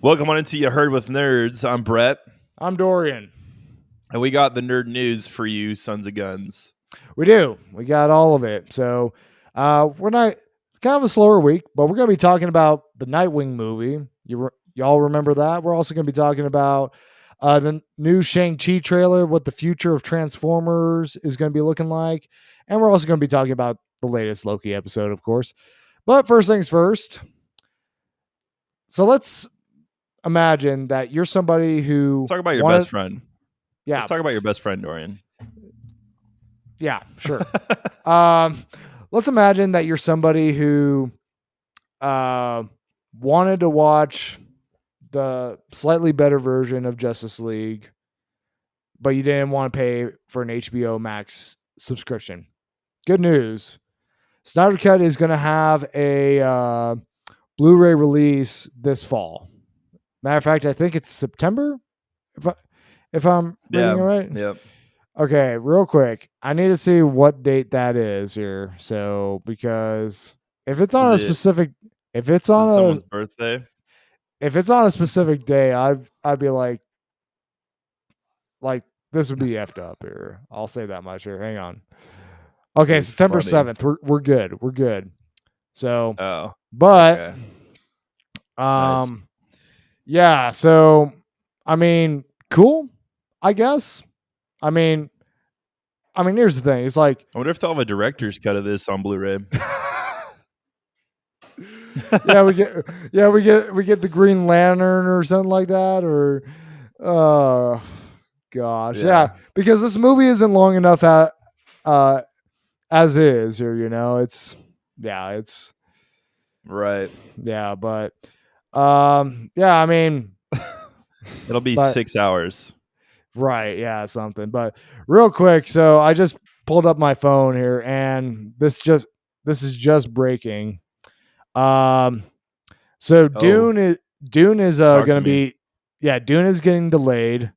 Welcome on into You Heard with Nerds. I'm Brett, I'm Dorian. and we got the nerd news for you, sons of guns. We do. We got all of it. So we're not kind of a slower week, but we're going to be talking about the Nightwing movie. Y'all remember that? We're also going to be talking about the new Shang Chi trailer, what the future of Transformers is going to be looking like, and we're also going to be talking about the latest Loki episode, of course. But first things first. So let's imagine that you're somebody who Let's talk about your best friend. Yeah. Let's talk about your best friend, Dorian. Yeah, sure. Let's imagine that you're somebody who wanted to watch the slightly better version of Justice League, but you didn't want to pay for an HBO Max subscription. Good news. Snyder Cut is going to have a Blu-ray release this fall. Matter of fact, I think it's September, if I'm reading it right. Yep. Okay, real quick. I need to see what date that is here. So because if it's on someone's birthday, if it's on a specific day, I'd be like this would be effed up here. I'll say that much here. Hang on. Okay, It's September funny. 7th. We're good. We're good. So but okay. Nice. yeah, so I mean, cool, I guess. I mean, here's the thing. It's like I wonder if they'll have a director's cut of this on Blu-ray. we get the Green Lantern or something like that, or gosh, yeah, because this movie isn't long enough as is, or it's right. Yeah, but I mean, it'll be 6 hours. Right, yeah, something. But real quick, so I just pulled up my phone here, and this is just breaking. So Dune is Talk going to to me. be Dune is getting delayed.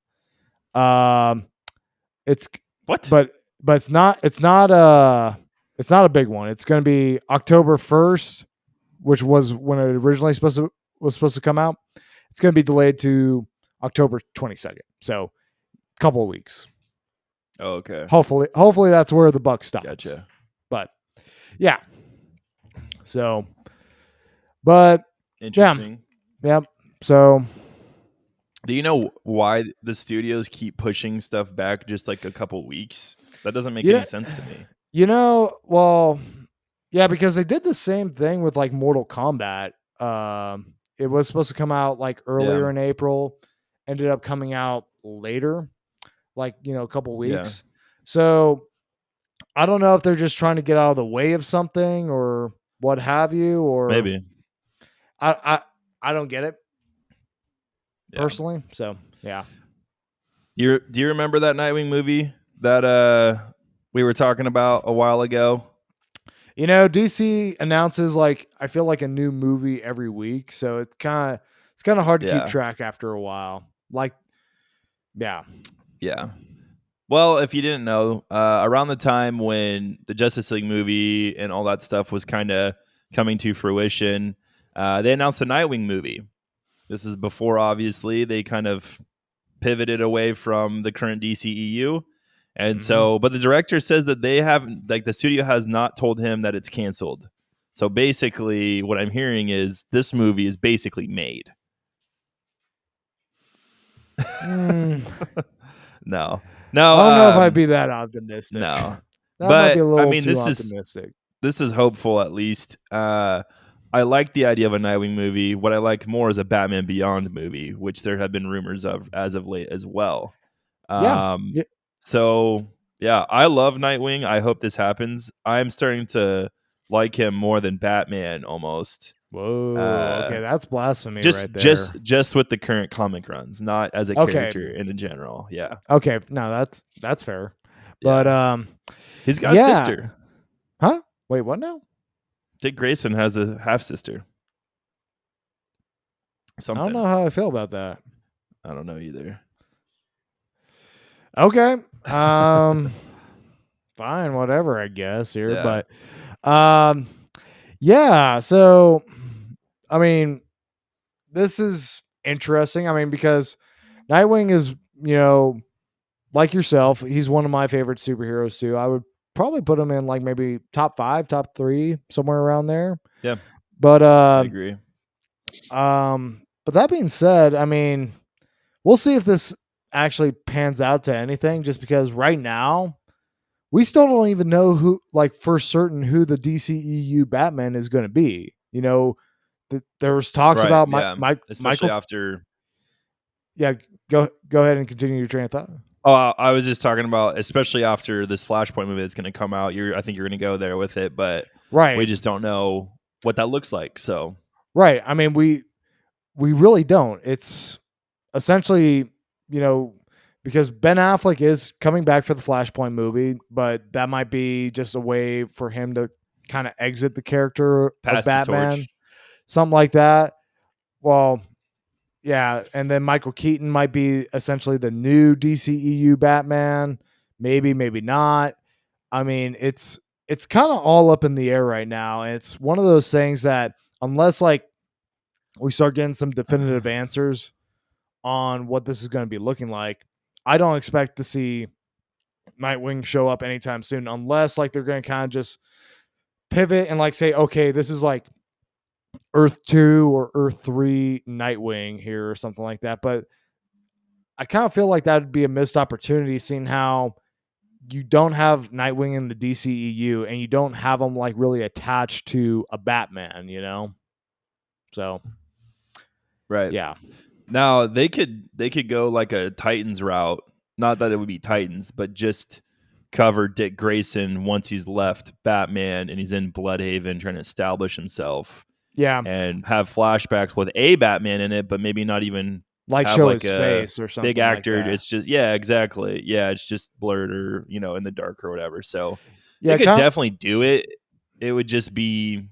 It's What? But it's not a big one. It's going to be October 1st, which was when it originally was supposed to come out. It's going to be delayed to October 22nd. So couple of weeks. Oh, okay. Hopefully that's where the buck stops. Gotcha. But yeah. So, but interesting. Yeah. So, do you know why the studios keep pushing stuff back just like a couple weeks? That doesn't make any sense to me. Well, yeah, because they did the same thing with like Mortal Kombat. It was supposed to come out like earlier in April, ended up coming out later, like a couple weeks. So I don't know if they're just trying to get out of the way of something or what have you, or maybe. I don't get it personally. So yeah. Do you remember that Nightwing movie that we were talking about a while ago? DC announces I feel like a new movie every week, so it's kind of hard to keep track after a while. Yeah. Well, if you didn't know, around the time when the Justice League movie and all that stuff was kind of coming to fruition, they announced the Nightwing movie. This is before, obviously, they kind of pivoted away from the current DCEU. And so, but the director says that they haven't, the studio has not told him that it's canceled. So basically, what I'm hearing is this movie is basically made. No. I don't know if I'd be that optimistic. No. That might be a little too optimistic. This is hopeful, at least. I like the idea of a Nightwing movie. What I like more is a Batman Beyond movie, which there have been rumors of as of late as well. So, yeah, I love Nightwing. I hope this happens. I'm starting to like him more than Batman almost. Whoa, okay, that's blasphemy right there. Just with the current comic runs, not as a character in general. Yeah. Okay, no, that's fair. But he's got a sister. Huh? Wait, what now? Dick Grayson has a half sister. Something. I don't know how I feel about that. I don't know either. Okay. Fine, whatever, I guess here. But yeah, so I mean, this is interesting. I mean, because Nightwing is, you know, like yourself, he's one of my favorite superheroes too. I would probably put him in like maybe top 5, top 3, somewhere around there. Yeah, But I agree. but that being said, I mean, we'll see if this actually pans out to anything just because right now we still don't even know who, like, for certain who the DCEU Batman is going to be. You know, there was talks Right. about Yeah. Especially Michael. after. Yeah, go ahead and continue your train of thought. Oh, I was just talking about, especially after this Flashpoint movie that's going to come out. I think you're going to go there with it, but we Right, just don't know what that looks like. So right. I mean, we really don't. It's essentially, you know, because Ben Affleck is coming back for the Flashpoint movie, but that might be just a way for him to kind of exit the character of pass the Batman, torch. something like that. Well, yeah, and then Michael Keaton might be essentially the new DCEU Batman. Maybe, maybe not. I mean, it's kind of all up in the air right now. And it's one of those things that unless like we start getting some definitive answers on what this is going to be looking like, I don't expect to see Nightwing show up anytime soon unless like they're going to kind of just pivot and like say, okay, this is like Earth 2 or Earth 3 Nightwing here or something like that. But I kind of feel like that would be a missed opportunity seeing how you don't have Nightwing in the DCEU and you don't have him like really attached to a Batman, you know? So, Right. yeah. Now they could go like a Titans route. Not that it would be Titans, but just cover Dick Grayson once he's left Batman and he's in Bloodhaven trying to establish himself, Yeah. and have flashbacks with a Batman in it, but maybe not even Like have show like his a face or big something like actor. that. It's just, yeah, exactly. Yeah, it's just blurred or, in the dark or whatever. So they Yeah, could kind of, definitely do it. It would just be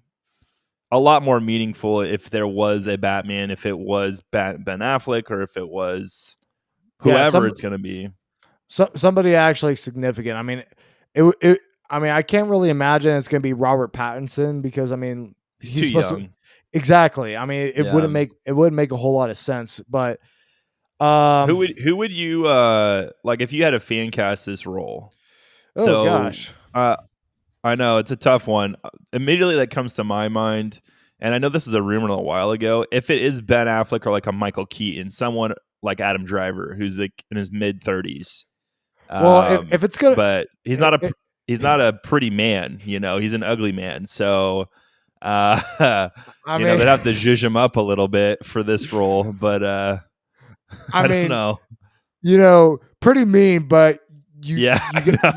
a lot more meaningful if there was a Batman, if it was Ben Affleck, or if it was yeah, whoever it's going to be. somebody actually significant. I mean, it I mean, I can't really imagine it's going to be Robert Pattinson because I mean, He's he's too supposed to. young. Exactly. I mean, Yeah. it wouldn't make a whole lot of sense, but Who um would you like if you had a fan cast this role? oh So gosh. I know it's a tough one. Immediately that comes to my mind, and I know this was a rumor a while ago. If it is Ben Affleck or like a Michael Keaton, someone like Adam Driver, who's like in his mid-30s, Well, if it's going but to he's not a pretty man. He's an ugly man. So, I mean they'd have to zhuzh him up a little bit for this role. But I I don't mean, know. pretty mean, but Yeah,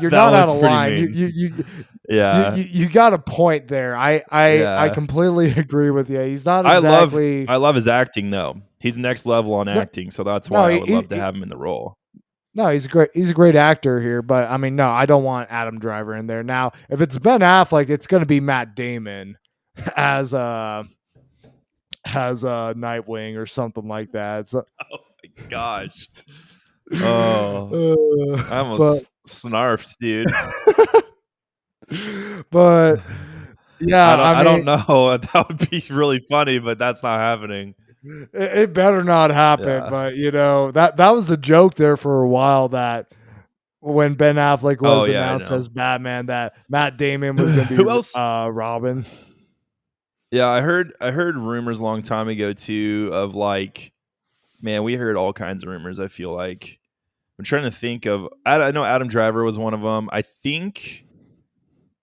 you're that not out was of pretty line. mean. Yeah, You got a point there. I yeah. completely agree with you. He's not exactly I love his acting though. He's next level on no acting, so that's no why I would love to have him in the role. no, he's a great actor here, but I mean, no, I don't want Adam Driver in there. Now, if it's Ben Affleck, it's going to be Matt Damon as Nightwing or something like that. So, Oh my gosh. Oh, I but almost snarfed, dude. but yeah, I I don't mean, know. That would be really funny, but that's not happening. it better not happen. Yeah. But that was a joke there for a while that when Ben Affleck Oh was yeah, I announced know. as Batman, that Matt Damon was going to be Who else? Robin. Yeah, I heard rumors a long time ago too of like, man, we heard all kinds of rumors. I feel like I'm trying to think of. I know Adam Driver was one of them. I think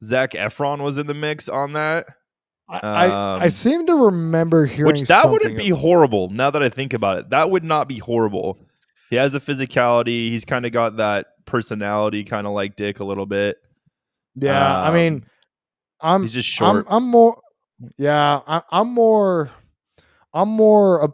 Zac Efron was in the mix on that. I seem to remember Which hearing that wouldn't something. be horrible. Now that I think about it, that would not be horrible. He has the physicality. He's kind of got that personality, kind of like Dick a little bit. Yeah, I mean, He's just short. I'm more. Yeah, I'm more. Along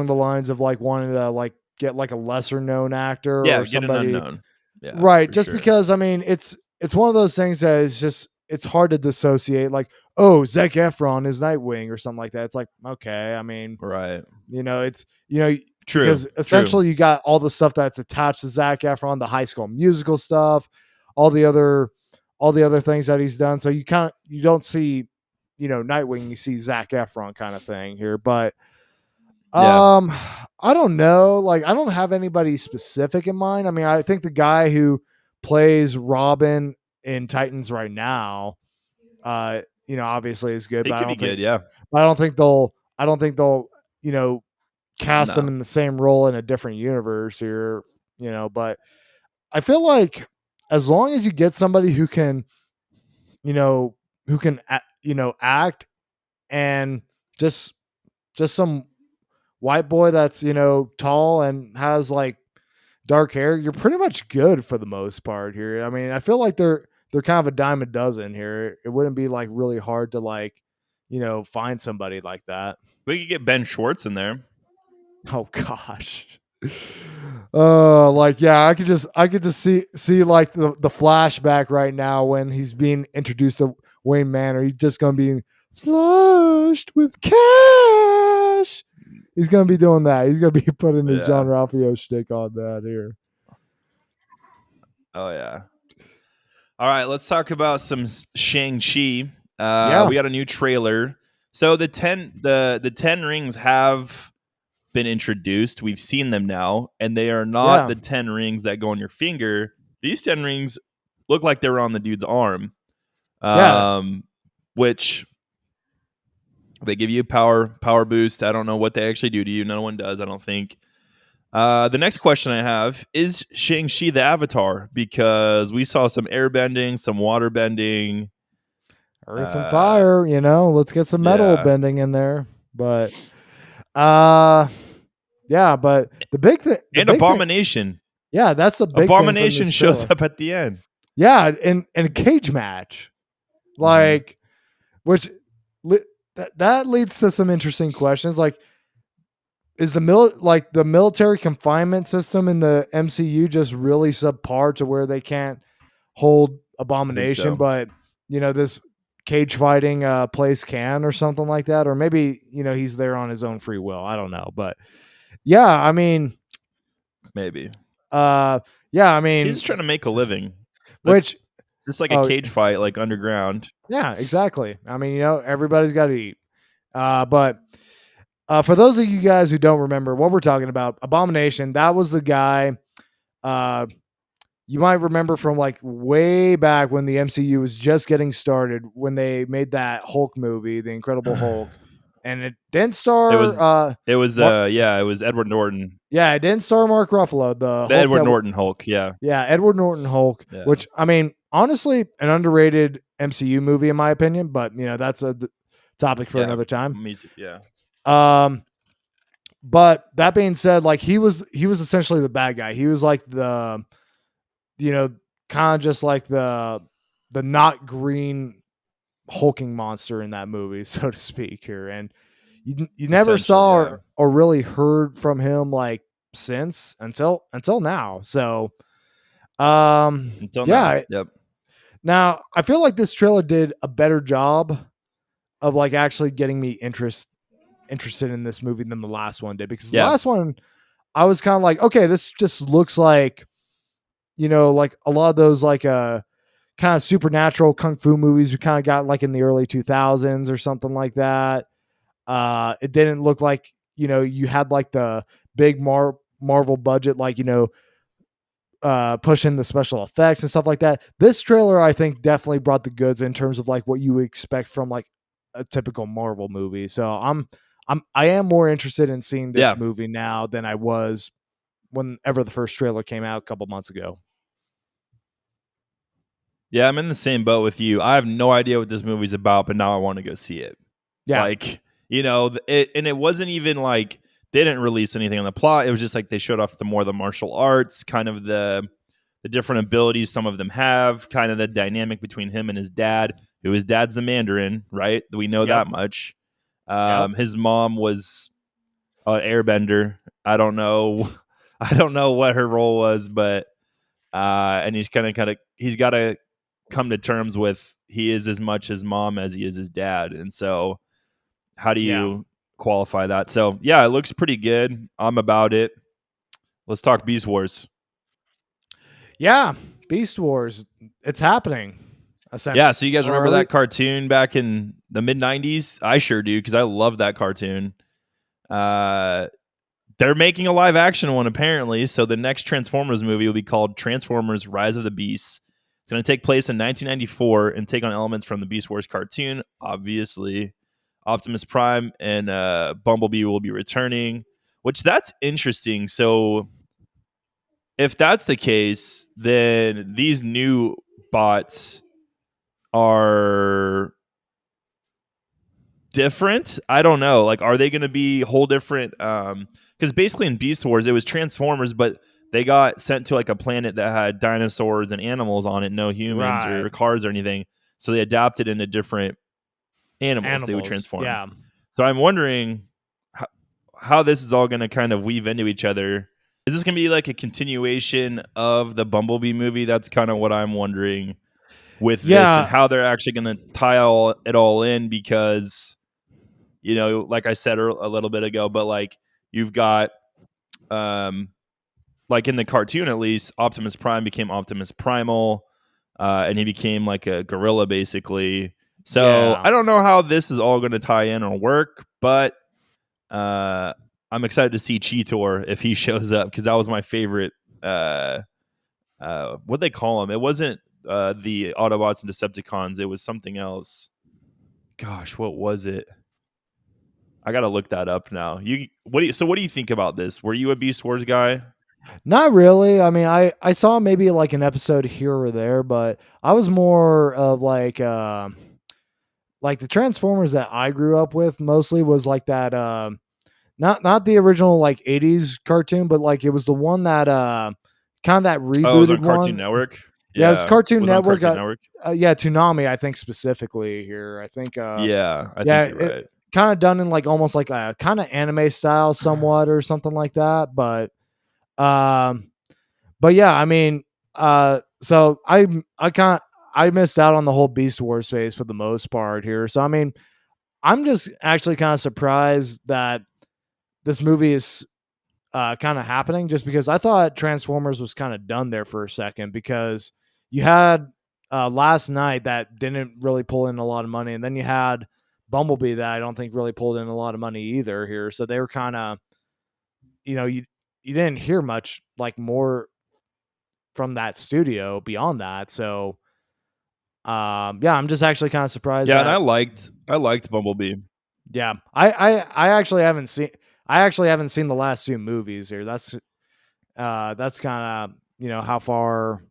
the lines of like wanting to like get like a lesser known actor Yeah, or get an somebody. unknown. Yeah, Right, for just sure. because I mean it's one of those things that is just it's hard to dissociate. Like, oh, Zac Efron is Nightwing or something like that. It's like, okay, I mean, Right. it's True. because True. essentially you got all the stuff that's attached to Zac Efron, the High School Musical stuff, all the other things that he's done. So you don't see Nightwing, you see Zac Efron kind of thing here, but Yeah. Um, I don't know. Like, I don't have anybody specific in mind. I mean, I think the guy who plays Robin in Titans right now, obviously is good, He but could be good. Yeah. I don't think they'll, you know, cast him No. in the same role in a different universe here, but I feel like as long as you get somebody who can, you know, act and just some white boy that's, tall and has like dark hair, you're pretty much good for the most part here. I mean, I feel like they're kind of a dime a dozen here. It wouldn't be like really hard to like, find somebody like that. We could get Ben Schwartz in there. Oh gosh. Like yeah, I could just see like the flashback right now when he's being introduced to Wayne Manor. He's just gonna be flushed with cash. He's gonna be doing that. He's gonna be putting his John Yeah. Ralphio shtick on that here. Oh yeah. All right, let's talk about some Shang Chi. Yeah, We got a new trailer. So the 10 rings have been introduced. We've seen them now, and they are not yeah, the 10 rings that go on your finger. These 10 rings look like they were on the dude's arm. yeah. Which they give you power boost. I don't know what they actually do to you. No one does, I don't think. The next question I have is Shang-Chi the Avatar, because we saw some air bending, some water bending. Earth and Uh, fire. Let's get some metal yeah, bending in there. But uh, yeah. But and Abomination. yeah, that's the big thing from Abomination this shows trailer. up at the end. Yeah, in a cage match, Hmm. like which that leads to some interesting questions. Like, is the military confinement system in the MCU just really subpar to where they can't hold I think Abomination, so. but this cage fighting place can or something like that, or maybe he's there on his own free will. I don't know, but yeah, I mean, Maybe uh, yeah, I he's mean, just trying to make a living. That's which just like a oh cage fight, like underground. yeah, exactly. I mean, everybody's got to eat. But for those of you guys who don't remember what we're talking about, Abomination, that was the guy. Uh, you might remember from like way back when the MCU was just getting started when they made that Hulk movie, The Incredible Hulk, and it didn't It star. was it was Mark, yeah, it was Edward Norton. yeah, it didn't star Mark Ruffalo, the The Hulk Edward that. Norton Hulk, yeah. Yeah, Edward Norton Hulk, Yeah. which I mean, honestly, an underrated MCU movie in my opinion, but that's a topic for Yeah. another time. Me too. Yeah. Um, but that being said, like he was essentially the bad guy. He was like the you know kind of just like the not green hulking monster in that movie, so to speak here. And you never Essentially, saw yeah. or really heard from him like since until now. So Until now. yeah. Yep. Now I feel like this trailer did a better job of like actually getting me interested in this movie than the last one did, because the Yeah. last one I was kind of like, okay, this just looks like, like a lot of those like kind of supernatural kung fu movies we kind of got like in the early 2000s or something like that. It didn't look like, you had like the big Marvel budget, like, pushing the special effects and stuff like that. This trailer, I think, definitely brought the goods in terms of like what you would expect from like a typical Marvel movie. So I am more interested in seeing this Yeah. movie now than I was whenever the first trailer came out a couple months ago. Yeah, I'm in the same boat with you. I have no idea what this movie's about, but now I want to go see it. Yeah. Like, it wasn't even like they didn't release anything on the plot. It was just like they showed off the martial arts, kind of the different abilities some of them have, kind of the dynamic between him and his dad, who his dad's the Mandarin, right? We know Yep. that much. Yep. His mom was an airbender. I don't know. I don't know what her role was, but and he's got to come to terms with he is as much his mom as he is his dad, and so how do Yeah. you qualify that? So yeah, it looks pretty good. I'm about it. Let's talk Beast Wars. Yeah. Beast Wars. It's happening. Yeah, Essentially. so you guys Or remember at that least, cartoon back in the mid '90s? I sure do because I love that cartoon. Uh, they're making a live action one apparently. So the next Transformers movie will be called Transformers: Rise of the Beasts. It's going to take place in 1994 and take on elements from the Beast Wars cartoon. Obviously, Optimus Prime and Bumblebee will be returning, which that's interesting. So if that's the case, then these new bots are different. I don't know. Like, are they going to be whole different? Because basically in Beast Wars, it was Transformers, but they got sent to like a planet that had dinosaurs and animals on it, no humans Right. or cars or anything. So they adapted into different animals they would Animals. transform. Yeah. So I'm wondering how this is all going to kind of weave into each other. Is this going to be like a continuation of the Bumblebee movie? That's kind of what I'm wondering with this, and Yeah. how they're actually going to tie it all in, because like I said a little bit ago, but like you've got like in the cartoon at least, Optimus Prime became Optimus Primal, and he became like a gorilla basically. So Yeah. I don't know how this is all going to tie in or work, but uh, I'm excited to see Cheetor if he shows up, because that was my favorite. What they call him? It wasn't the Autobots and Decepticons. It was something else. Gosh, what was it? I gotta look that up now. What do you think about this? Were you a Beast Wars guy? Not really. I mean, I saw maybe like an episode here or there, but I was more of like the Transformers that I grew up with mostly was like that not the original like 80s cartoon, but like it was the one that kind of that Oh, it was rebooted on Cartoon one. Network. Yeah, it was Yeah, it Cartoon was on Network. Cartoon Network. Yeah, Toonami, I think specifically here. I think Yeah, I yeah, think you're it right. kind of done in like almost like a kind of anime style somewhat or something like that, um but yeah, I mean, so I missed out on the whole Beast Wars phase for the most part here. So I mean, I'm just actually kind of surprised that this movie is kind of happening, just because I thought Transformers was kind of done there for a second, because you had last night that didn't really pull in a lot of money, and then you had Bumblebee that I don't think really pulled in a lot of money either here. So they were kind of, you didn't hear much like more from that studio beyond that. So yeah, I'm just actually kind of surprised Yeah, and that I liked Bumblebee. yeah, I actually haven't seen the last two movies here. That's kind of, how far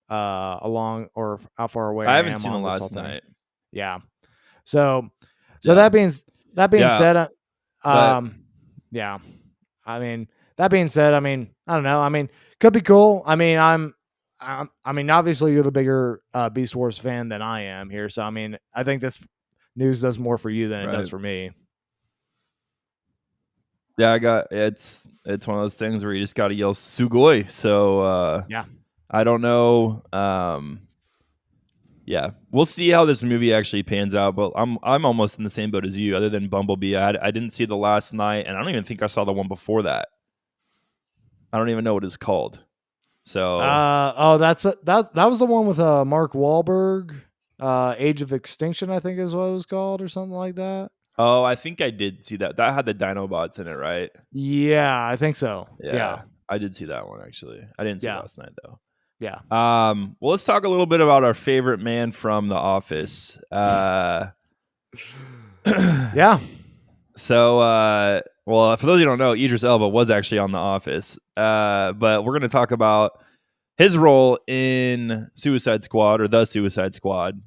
along or how far away I I haven't am seen the on this whole last thing. night. Yeah. So Yeah, that being yeah, said, but yeah. I mean, that being said, I mean, I don't know. I mean, could be cool. I mean, I mean, obviously you're the bigger Beast Wars fan than I am here. So I mean, I think this news does more for you than it does right. for me. Yeah, it's one of those things where you just got to yell "Sugoi." So Yeah. I don't know. Yeah, we'll see how this movie actually pans out. But I'm almost in the same boat as you. Other than Bumblebee, I didn't see the last night, and I don't even think I saw the one before that. I don't even know what it's called. So, That was the one with Mark Wahlberg. Age of Extinction, I think is what it was called, or something like that. oh, I think I did see that. That had the Dinobots in it, right? Yeah, I think so. Yeah, Yeah. I did see that one actually. I didn't see it Yeah. last night though. Yeah. Well, let's talk a little bit about our favorite man from The Office. Yeah. So, well, for those who don't know, Idris Elba was actually on The Office. But we're going to talk about his role in Suicide Squad, or The Suicide Squad,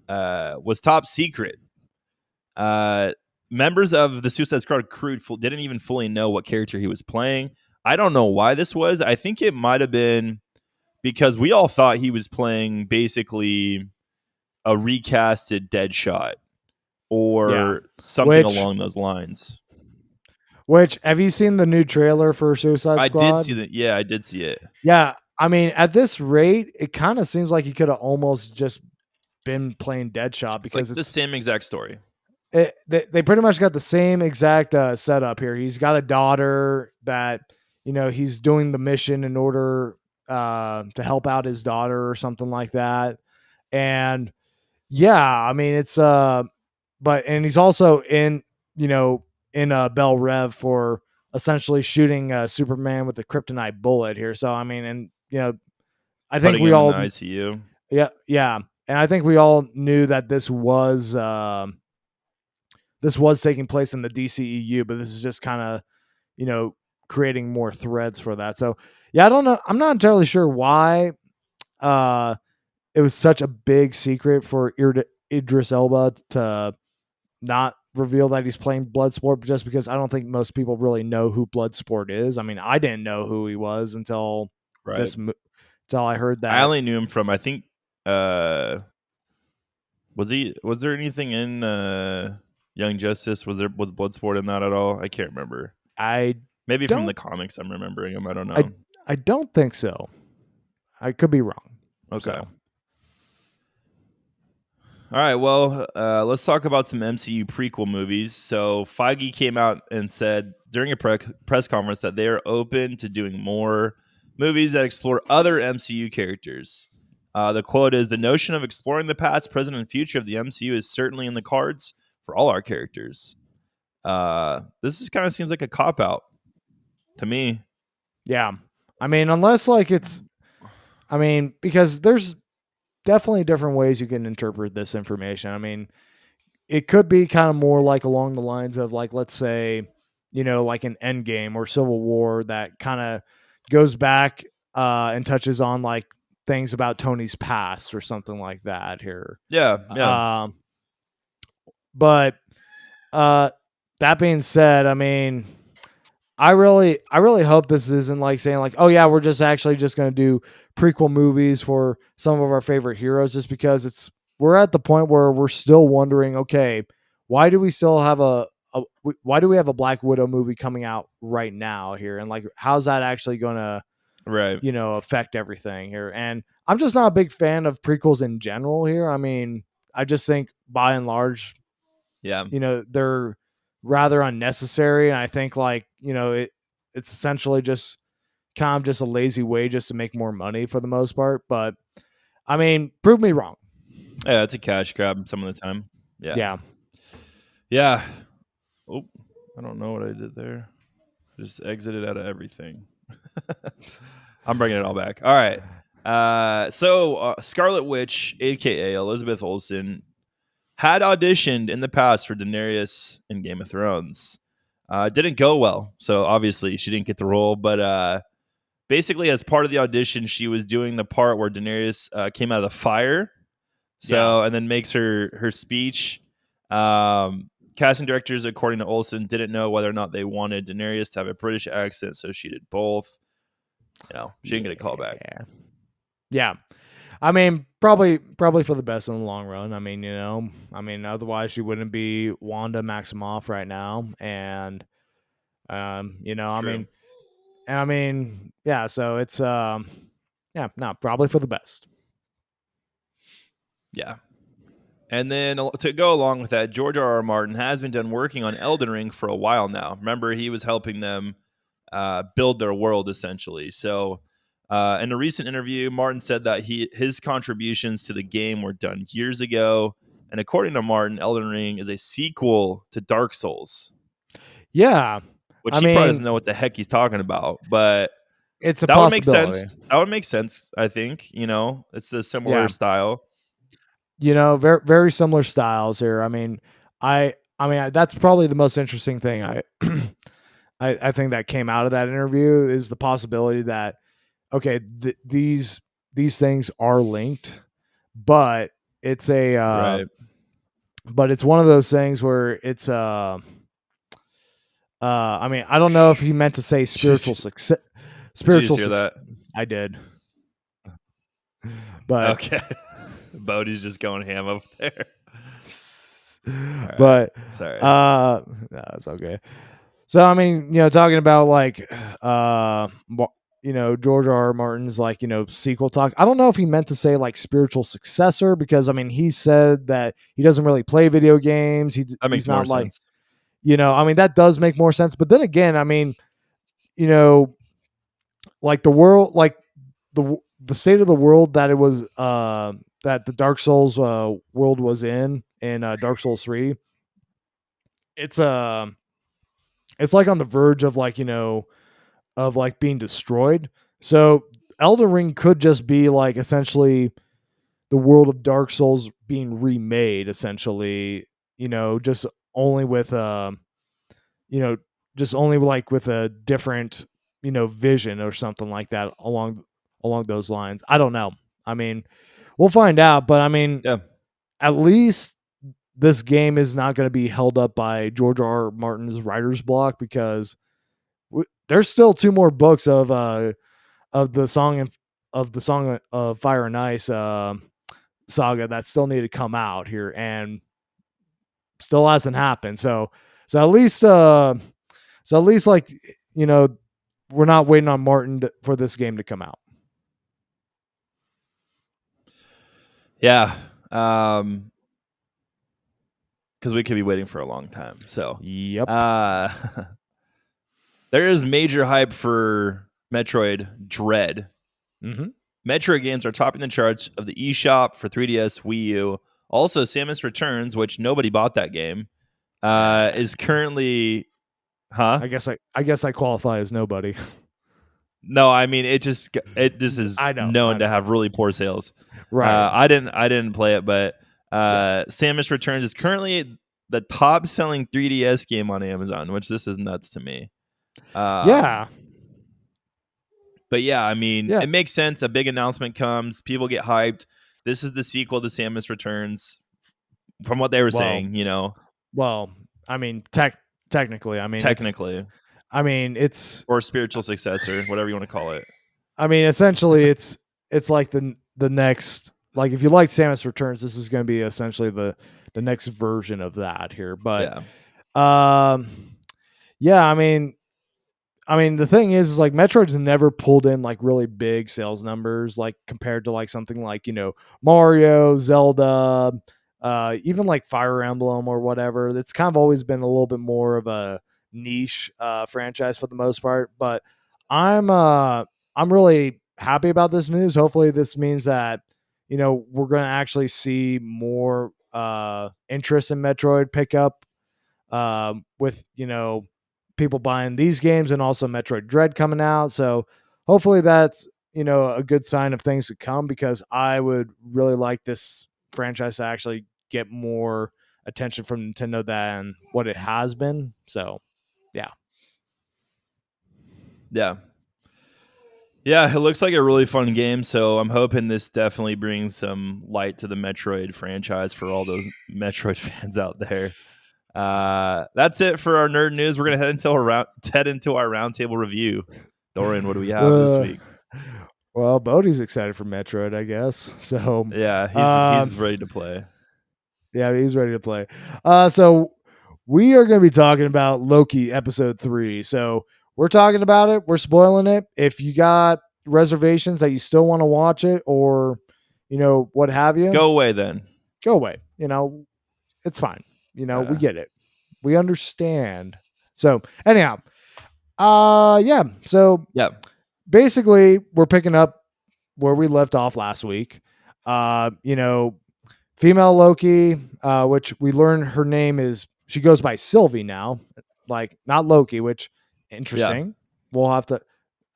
was top secret. Uh, Members of the Suicide Squad crew didn't even fully know what character he was playing. I don't know why this was. I think it might have been because we all thought he was playing basically a recasted Deadshot Yeah. or something Which along those lines. have you seen the new trailer for Suicide I did see Squad? that. Yeah, I did see it. Yeah. I mean, at this rate, it kind of seems like he could have almost just been playing Deadshot, It's like because the same exact story. they pretty much got the same exact setup here. He's got a daughter that, he's doing the mission in order to help out his daughter or something like that. And yeah, I mean, it's but and he's also in, you know in Bell Rev for essentially shooting Superman with a kryptonite bullet here. So I mean, and I think Putting we him in the all, ICU. yeah, and I think we all knew that this was taking place in the DCEU, but this is just kind of you know creating more threads for that. So yeah, I don't know. I'm not entirely sure why uh, it was such a big secret for Idris Elba to not reveal that he's playing Bloodsport, just because I don't think most people really know who Bloodsport is. I mean, I didn't know who he was until Right. this until I heard I that. only knew him from, I think, uh was there anything in Young Justice? Was Bloodsport in that at all? I can't remember. I Maybe from the don't comics I'm remembering him. I don't I know. I don't think so. I could be wrong. Okay. So All right, well, let's talk about some MCU prequel movies. So Feige came out and said during a press conference that they are open to doing more movies that explore other MCU characters. The quote is, "The notion of exploring the past, present, and future of the MCU is certainly in the cards for all our characters." This is kind of seems like a cop out to me. yeah, I mean, unless like it's, I mean, because there's definitely different ways you can interpret this information. I mean, it could be kind of more like along the lines of like, let's say, like an Endgame or Civil War that kind of goes back and touches on like things about Tony's past or something like that here. Yeah, yeah, Um, but uh, that being said, I mean, I really hope this isn't like saying like, oh yeah, we're just actually just going to do prequel movies for some of our favorite heroes, just because we're at the point where we're still wondering, okay, why do we still have why do we have a Black Widow movie coming out right now here, and like how's that actually going to right, affect everything here? And I'm just not a big fan of prequels in general here. I mean, I just think by and large, yeah. they're rather unnecessary, and I think like it's essentially just kind of just a lazy way just to make more money for the most part. But I mean, prove me wrong. Yeah, it's a cash grab some of the time. Yeah, Yeah. yeah. Oh, I don't know what I did there. Just exited out of everything. I'm bringing it all back. All right. So Scarlet Witch, aka Elizabeth Olsen, had auditioned in the past for Daenerys in Game of Thrones. Didn't go well, so obviously she didn't get the role. But basically, as part of the audition, she was doing the part where Daenerys came out of the fire. Yeah. So and then makes her speech. Casting directors, according to Olsen, didn't know whether or not they wanted Daenerys to have a British accent, so she did both. She didn't get a call back. Yeah. Yeah. I mean, probably for the best in the long run. I mean, I mean, otherwise she wouldn't be Wanda Maximoff right now. And I True. mean, yeah, so it's yeah, no, probably for the best. Yeah. And then to go along with that, George R. R. Martin has been done working on Elden Ring for a while now. Remember, he was helping them build their world essentially. So, in a recent interview, Martin said that his contributions to the game were done years ago. And according to Martin, Elden Ring is a sequel to Dark Souls, Yeah. which I he probably doesn't mean, know what the heck he's talking about. But it's a that would make sense. possibility. That would make sense. I think it's a similar Yeah. style. Very very similar styles here. I mean, that's probably the most interesting thing I think that came out of that interview is the possibility that okay, these things are linked, but it's a Right? but it's one of those things where it's I mean, I don't know if he meant to say spiritual Did success. you just Spiritual hear success. that? I did, but Okay. Bodie's just going ham over there. All right. but Sorry. no, it's okay. So I mean, talking about like George R. R. Martin's like, sequel talk. I don't know if he meant to say like spiritual successor, because I mean, he said that he doesn't really play video games. That He's makes more not like, sense. I mean, that does make more sense. But then again, I mean, you know, like the world, like the state of the world that it was that the Dark Souls world was in Dark Souls 3. It's it's like on the verge of like, of like being destroyed. So Elden Ring could just be like essentially the world of Dark Souls being remade, essentially, just only with you know, just only like with a different, vision or something like that along those lines. I don't know. I mean, we'll find out, but I mean, Yeah. at least this game is not going to be held up by George R. R. Martin's writer's block because there's still two more books of the song of Fire and Ice saga that still need to come out here and still hasn't happened. So at least like you know we're not waiting on Martin for this game to come out. Yeah. Because we could be waiting for a long time. So, Yep. uh, there is major hype for Metroid Dread. Mm-hmm. Metroid games are topping the charts of the eShop for 3DS, Wii U. Also, Samus Returns, which nobody bought that game, is currently, huh? I guess I qualify as nobody. No, I mean it just is I know. known to have really poor sales. Right. I didn't play it, but Yeah. Samus Returns is currently the top selling 3DS game on Amazon, which this is nuts to me. Yeah. But yeah, I mean, Yeah. it makes sense. A big announcement comes, people get hyped. This is the sequel to Samus Returns, from what they were Well, saying. well, I mean, technically, Technically, it's or spiritual successor, whatever you want to call it. I mean, essentially, it's like the next, like if you like Samus Returns, this is going to be essentially the next version of that here. But Yeah, um, yeah, I mean, the thing is like Metroid's never pulled in like really big sales numbers, like compared to like something like Mario, Zelda, even like Fire Emblem or whatever. It's kind of always been a little bit more of a niche franchise for the most part. But I'm uh, I'm really happy about this news. Hopefully, this means that we're going to actually see more interest in Metroid pick up with people buying these games and also Metroid Dread coming out. So hopefully that's a good sign of things to come because I would really like this franchise to actually get more attention from Nintendo than what it has been. So yeah. yeah. Yeah, it looks like a really fun game, so I'm hoping this definitely brings some light to the Metroid franchise for all those Metroid fans out there. That's it for our nerd news. We're gonna head into our roundtable review. Dorian, what do we have this Uh, week? well, Bodie's excited for Metroid, I guess. So Yeah, um, he's ready to play. yeah, he's ready to play. So we are going to be talking about Loki episode 3. So we're talking about it. We're spoiling it. If you got reservations that you still want to watch it or, what have you, Go away then. go away. It's fine. We Uh, get it. We understand. So anyhow, yeah. So yeah, basically we're picking up where we left off last week. Female Loki, which we learn her name is, she goes by Sylvie now, like not Loki, which yeah. interesting. We'll have to,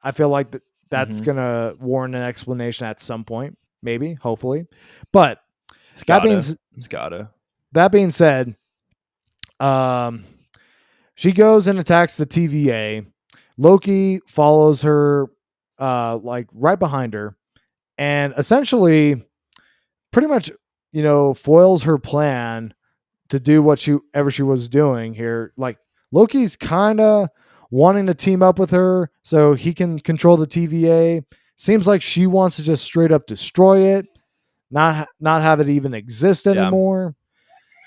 I feel like that's Mm-hmm. going to warrant an explanation at some point, maybe, hopefully. But It's that being, gotta. It's gotta. that being said, um, she goes and attacks the TVA. Loki follows her, like right behind her, and essentially pretty much, foils her plan to do what she was doing here. Like Loki's kind of wanting to team up with her so he can control the TVA. Seems like she wants to just straight up destroy it, not have it even exist Yeah, anymore.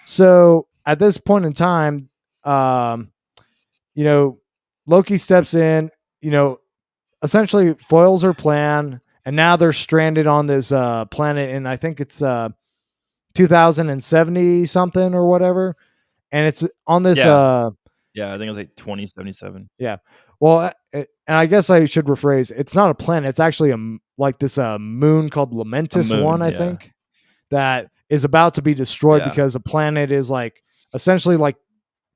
So at this point in time, um, you know, Loki steps in, essentially foils her plan, and now they're stranded on this planet, and I think it's 2070 something or whatever, and it's on this yeah, yeah. I think it was like 2077. yeah. Well, and I guess I should rephrase. It's not a planet. It's actually like this moon called A Lamentus One, moon. I Yeah, think, that is about to be destroyed yeah, because the planet is like essentially like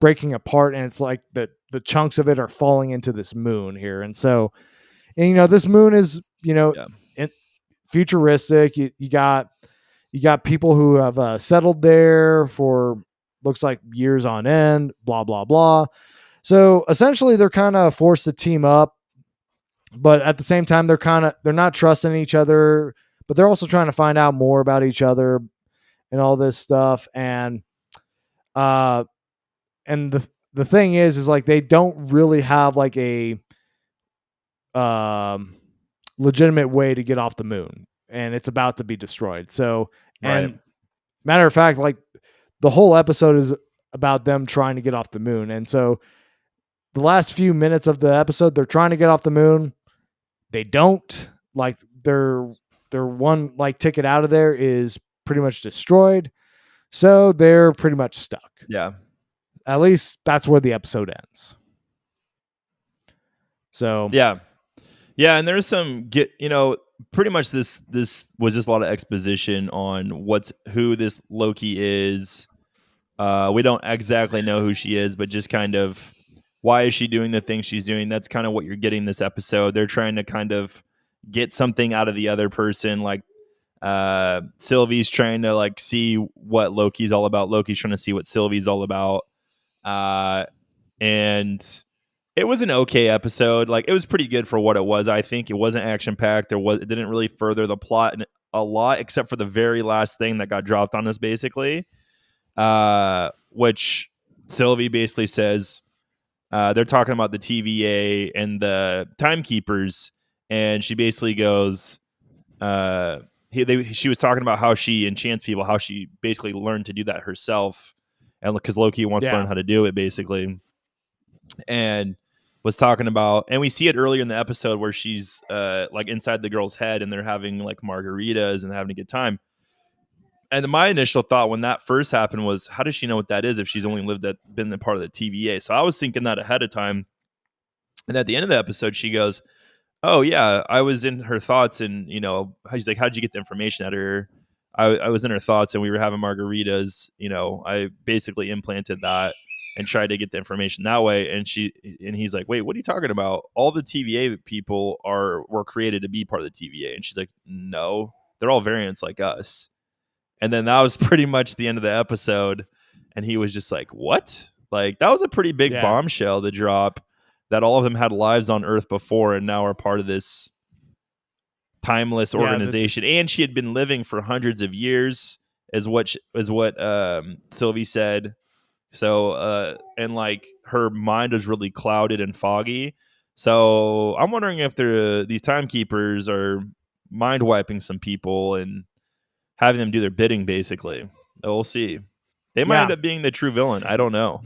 breaking apart, and it's like the the chunks of it are falling into this moon here. And so, and this moon is, Yeah. futuristic. You got people who have settled there for looks like years on end, blah blah blah. So essentially they're kind of forced to team up, but at the same time they're not trusting each other, but they're also trying to find out more about each other and all this stuff. Uh and the thing is like they don't really have like a um legitimate way to get off the moon, and it's about to be destroyed. So, Right. and matter of fact, like the whole episode is about them trying to get off the moon. And so the last few minutes of the episode, they're trying to get off the moon. They don't. Like their one like ticket out of there is pretty much destroyed. So they're pretty much stuck. Yeah. At least that's where the episode ends. So Yeah. Yeah, and there's some pretty much this was just a lot of exposition on who this Loki is. We don't exactly know who she is, but just kind of why is she doing the things she's doing? That's kind of what you're getting this episode. They're trying to kind of get something out of the other person. Like Sylvie's trying to like see what Loki's all about. Loki's trying to see what Sylvie's all about. And it was an okay episode. Like it was pretty good for what it was. I think it wasn't action packed. It didn't really further the plot a lot, except for the very last thing that got dropped on us, basically. Which Sylvie basically says they're talking about the TVA and the timekeepers, and she basically goes, she was talking about how she enchants people, how she basically learned to do that herself, and because Loki wants to learn how to do it, basically. And was talking about, and we see it earlier in the episode where she's like inside the girl's head and they're having like margaritas and having a good time. And my initial thought when that first happened was, how does she know what that is if she's only been a part of the TVA? So I was thinking that ahead of time. And at the end of the episode, she goes, "Oh yeah, I was in her thoughts, and she's like, how'd you get the information out of her? I was in her thoughts, and we were having margaritas. I basically implanted that and tried to get the information that way." And he's like, "Wait, what are you talking about? All the TVA people were created to be part of the TVA." And she's like, "No, they're all variants like us." And then that was pretty much the end of the episode. And he was just like, "What?" Like that was a pretty big bombshell to drop. That all of them had lives on Earth before and now are part of this timeless organization. And she had been living for hundreds of years, is what Sylvie said. So and like her mind is really clouded and foggy. So I'm wondering if these timekeepers are mind wiping some people and having them do their bidding, basically. We'll see. They might end up being the true villain. I don't know.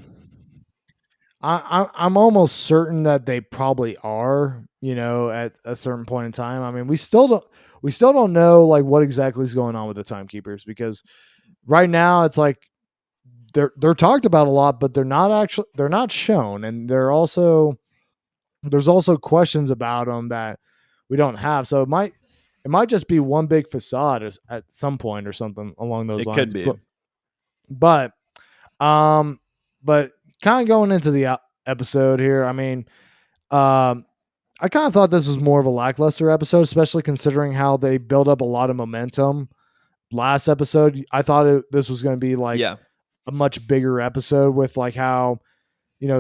I'm almost certain that they probably are, at a certain point in time. I mean, we still don't know like what exactly is going on with the timekeepers, because right now it's like they're talked about a lot, but they're not shown, and there's also questions about them that we don't have. So it might just be one big facade at some point or something along those lines. Could be. But kind of going into the episode here, I mean, I kind of thought this was more of a lackluster episode, especially considering how they built up a lot of momentum last episode. I thought this was going to be like a much bigger episode with like how,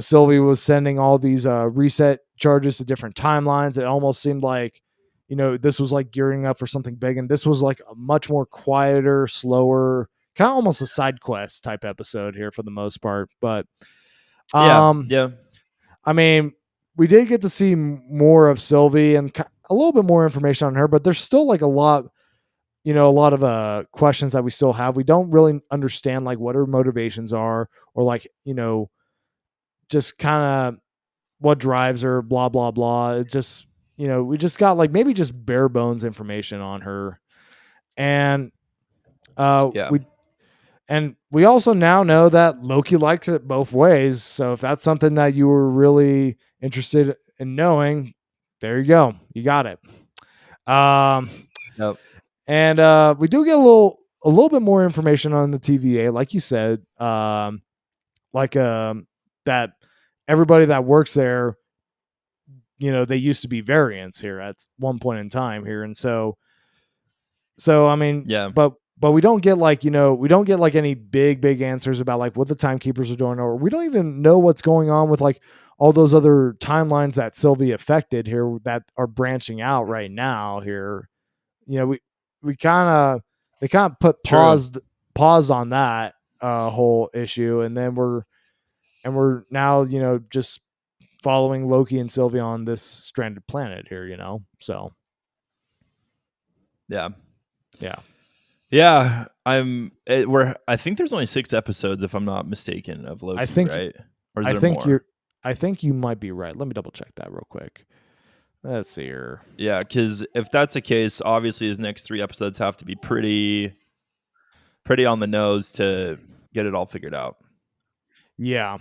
Sylvie was sending all these reset charges to different timelines. It almost seemed like, this was like gearing up for something big. And this was like a much more quieter, slower, kind of almost a side quest type episode here for the most part. But yeah. I mean, we did get to see more of Sylvie and a little bit more information on her, but there's still like a lot of questions that we still have. We don't really understand like what her motivations are, or like, just kind of what drives her, blah, blah, blah. It just, we just got like maybe just bare bones information on her. And we also now know that Loki likes it both ways. So if that's something that you were really interested in knowing, there you go. You got it. Yep. And we do get a little bit more information on the TVA, like you said, that everybody that works there, they used to be variants here at one point in time here, and so I mean, Yeah. but we don't get like we don't get like any big answers about like what the timekeepers are doing, or we don't even know what's going on with like all those other timelines that Sylvie affected here that are branching out right now here. We kind of they kind of put True. paused on that whole issue, and then we're now just following Loki and Sylvie on this stranded planet here. So Yeah. yeah, Yeah. I think there's only 6 episodes, if I'm not mistaken, of I Loki, think right? Or is I there think more? I think you might be right. Let me double check that real quick. Let's see here. Yeah, because if that's the case, obviously his next 3 episodes have to be pretty on the nose to get it all figured out. Yeah,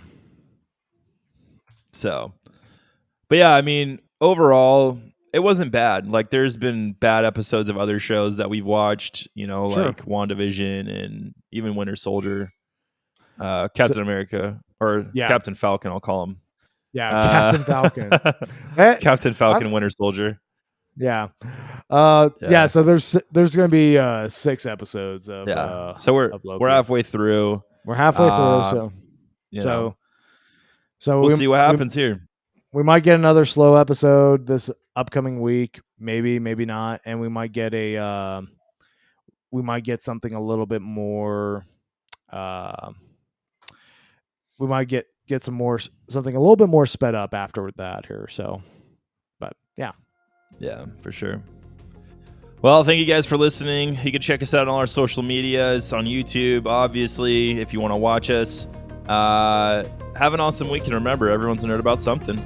So, but yeah, I mean, overall, it wasn't bad. Like, there's been bad episodes of other shows that we've watched, sure. like WandaVision and even Winter Soldier, So, Captain America, or yeah, Captain Falcon, I'll call him. yeah, Captain Falcon. Eh, Captain I'm, Falcon, Winter Soldier. yeah, yeah. Yeah, So there's gonna be 6 episodes yeah. So we're of Loki. halfway through. We're halfway through, Uh, so you know, so so we'll see what happens here. we might get another slow episode this upcoming week, maybe not, and we might get something a little bit more. Uh, we might get some more something a little bit more sped up after that here. So, but yeah, Yeah, for sure. Well, thank you guys for listening. You can check us out on our social medias, on YouTube, obviously, if you want to watch us. Have an awesome week, and remember, everyone's a nerd about something.